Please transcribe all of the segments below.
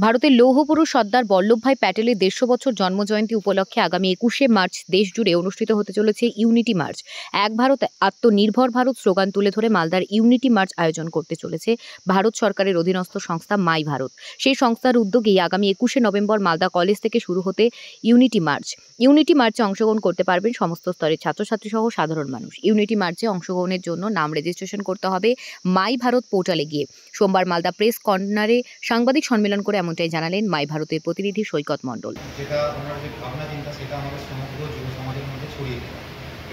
ভারতের লৌহপুরুষ সর্দার বল্লভভাই প্যাটেলের ১৫০ বছর জন্মজয়ন্তী উপলক্ষে আগামী ২১শে মার্চ দেশজুড়ে অনুষ্ঠিত হতে চলেছে ইউনিটি মার্চ। এক ভারত আত্মনির্ভর ভারত স্লোগান তুলে ধরে মালদার ইউনিটি মার্চ আয়োজন করতে চলেছে ভারত সরকারের অধীনস্থ সংস্থা মাই ভারত। সেই সংস্থার উদ্যোগেই আগামী ২১শে নভেম্বর মালদা কলেজ থেকে শুরু হতে ইউনিটি মার্চ। ইউনিটি মার্চে অংশগ্রহণ করতে পারবেন সমস্ত স্তরের ছাত্রছাত্রী সহ সাধারণ মানুষ। ইউনিটি মার্চে অংশগ্রহণের জন্য নাম রেজিস্ট্রেশন করতে হবে মাই ভারত পোর্টালে গিয়ে। সোমবার মালদা প্রেস কর্নারে সাংবাদিক সম্মেলন করে এমনটাই জানালেন মাই ভারতের প্রতিনিধি সৈকত মণ্ডল। যেটা ওনার যে ভাবনা চিন্তা সেটা আমাদের সমগ্র যুব সমাজের মধ্যে ছড়িয়ে দেয়,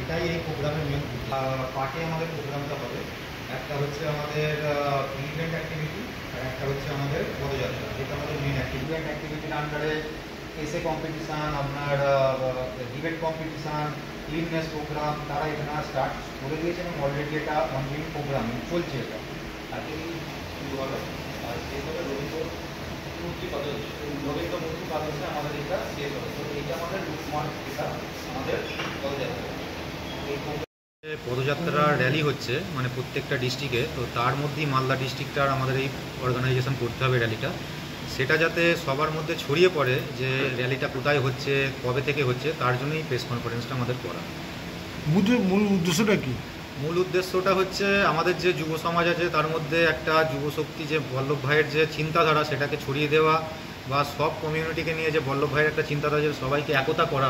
এটাই এই প্রোগ্রামের মেন পার্টে আমাদের প্রোগ্রামটা হবে। একটা হচ্ছে আমাদের ইভেন্ট অ্যাক্টিভিটি আর একটা হচ্ছে আমাদের পদযাত্রা, যেটা আমাদের মেন অ্যাক্টিভিটির আন্ডারে এসে কম্পিটিশান, আপনার ডিবেট কম্পিটিশান, ক্লিননেস প্রোগ্রাম তারা এখানে স্টার্ট করে দিয়েছে এবং অলরেডি এটা অনগোয়িং প্রোগ্রাম চলছে। এটা আজকে শুরু হবে আর শেষ হবে রবীন্দ্র মূর্তি পাদর্শে আমাদের এটা শেষ হবে। তো এইটা আমাদের রুটমার্ক, এটা আমাদের পদযাত্রা র্যালি হচ্ছে মানে প্রত্যেকটা ডিস্ট্রিক্টে। তো তার মধ্যেই মালদা ডিস্ট্রিক্টটার আমাদের এই অর্গানাইজেশন করতে হবে র্যালিটা, সেটা যাতে সবার মধ্যে ছড়িয়ে পড়ে যে র্যালিটা কোথায় হচ্ছে, কবে থেকে হচ্ছে, তার জন্যই প্রেস কনফারেন্সটা আমাদের করা। মূল উদ্দেশ্যটা কি? মূল উদ্দেশ্যটা হচ্ছে আমাদের যে যুব সমাজ আছে তার মধ্যে একটা যুবশক্তি, যে বল্লভ ভাইয়ের যে চিন্তাধারা সেটাকে ছড়িয়ে দেওয়া, বা সব কমিউনিটিকে নিয়ে যে বল্লভ ভাইয়ের একটা চিন্তাধারা, যে সবাইকে একতা করা,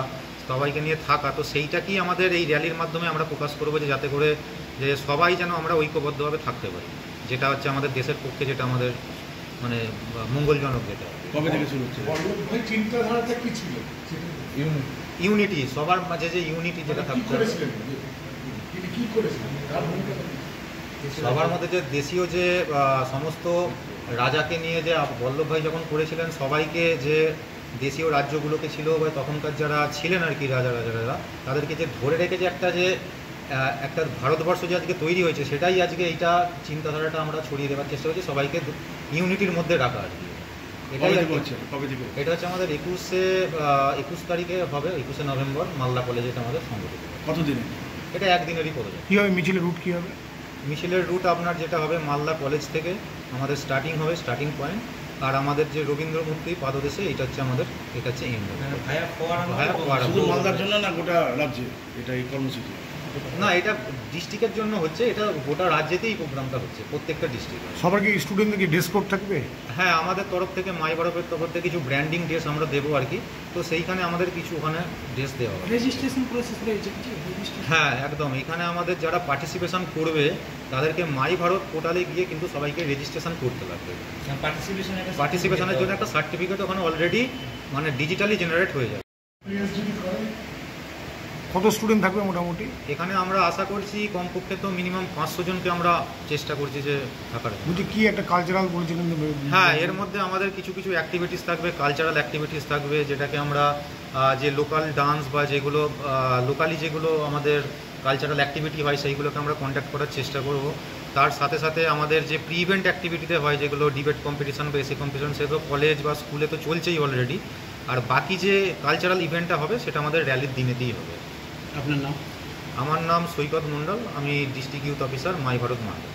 সবাইকে নিয়ে থাকা। তো সেইটাকেই আমাদের এই র্যালির মাধ্যমে আমরা প্রকাশ করবো, যে যাতে করে যে সবাই যেন আমরা ঐক্যবদ্ধভাবে থাকতে পারি, যেটা হচ্ছে আমাদের দেশের পক্ষে, যেটা আমাদের মানে মঙ্গলজনক। যেটা কবে থেকে শুরু হচ্ছে? বল্লভ ভাই চিন্তাধারাটা কি ছিল? ইউনিটি, সবার মাঝে যে ইউনিটি যেটা থাকতে হবে, সবার মধ্যে যে দেশীয় যে সমস্ত রাজাকে নিয়ে যে বল্লভ ভাই যখন করেছিলেন, সবাইকে যে দেশীয় রাজ্যগুলোকে ছিল বা তখনকার যারা ছিলেন আর কি রাজারা, তাদেরকে যে ধরে রেখে যে একটা ভারতবর্ষ যে আজকে তৈরি হয়েছে, সেটাই আজকে এইটা চিন্তাধারাটা আমরা ছড়িয়ে দেওয়ার চেষ্টা করছি, সবাইকে ইউনিটির মধ্যে রাখা আর কি। এটা হচ্ছে আমাদের 21 তারিখে হবে, 21শে নভেম্বর মালদা কলেজে আমাদের সংগঠিত। কতদিনে? এটা একদিনেরই পদযাত্রা। কী হবে মিছিলের রুট কী হবে? মিছিলের রুট আপনার যেটা হবে, মালদা কলেজ থেকে আমাদের স্টার্টিং হবে, স্টার্টিং পয়েন্ট, আর আমাদের যে রবীন্দ্র মূর্তি পাদদেশে, এটা হচ্ছে আমাদের, এটা হচ্ছে এন্ড। শুধু মালদার জন্য না, গোটা রাজ্যে এটা এই কর্মসূচি? না, এটা ডিস্ট্রিক্টের জন্য হচ্ছে, এটা গোটা রাজ্যেতেই প্রোগ্রামটা হচ্ছে, প্রত্যেকটা ডিস্ট্রিক্টে। সবার কি স্টুডেন্টদের কি ড্রেস কোড থাকবে? হ্যাঁ, আমাদের তরফ থেকে মাই ভারতের তরফ থেকে কিছু ব্র্যান্ডিং ড্রেস আমরা দেবো আর কি। তো সেইখানে আমাদের কিছু ওখানে ড্রেস দেওয়া হবে। রেজিস্ট্রেশন প্রসেস রয়েছে? হ্যাঁ, একদম। এখানে আমাদের যারা পার্টিসিপেশন করবে তাদেরকে মাই ভারত পোর্টালে গিয়ে কিন্তু সবাইকে রেজিস্ট্রেশন করতে লাগবে। পার্টিসিপেশনের জন্য একটা সার্টিফিকেট ওখানে অলরেডি মানে ডিজিটালি জেনারেট হয়ে যাবে। কত স্টুডেন্ট থাকবে মোটামুটি এখানে? আমরা আশা করছি কমপক্ষে তো মিনিমাম 500 জনকে আমরা চেষ্টা করছি যে থাকার। বুঝি কি একটা কালচারাল বলছিলেন? হ্যাঁ, এর মধ্যে আমাদের কিছু অ্যাক্টিভিটিস থাকবে, কালচারাল অ্যাক্টিভিটিস থাকবে, যেটাকে আমরা যে লোকাল ডান্স বা যেগুলো লোকালি যেগুলো আমাদের কালচারাল অ্যাক্টিভিটি হয়, সেইগুলোকে আমরা কন্ট্যাক্ট করার চেষ্টা করব। তার সাথে সাথে আমাদের যে প্রি ইভেন্ট অ্যাক্টিভিটিতে হয়, যেগুলো ডিবেট কম্পিটিশন বা এসে কম্পিটিশন, সেগুলো কলেজ বা স্কুলে তো চলছেই অলরেডি। আর বাকি যে কালচারাল ইভেন্টটা হবে সেটা আমাদের র্যালির দিনেতেই হবে। আপনার নাম? আমার নাম সৈকত মণ্ডল, আমি ডিস্ট্রিক্ট ইউথ অফিসার মাই ভারত মালদা।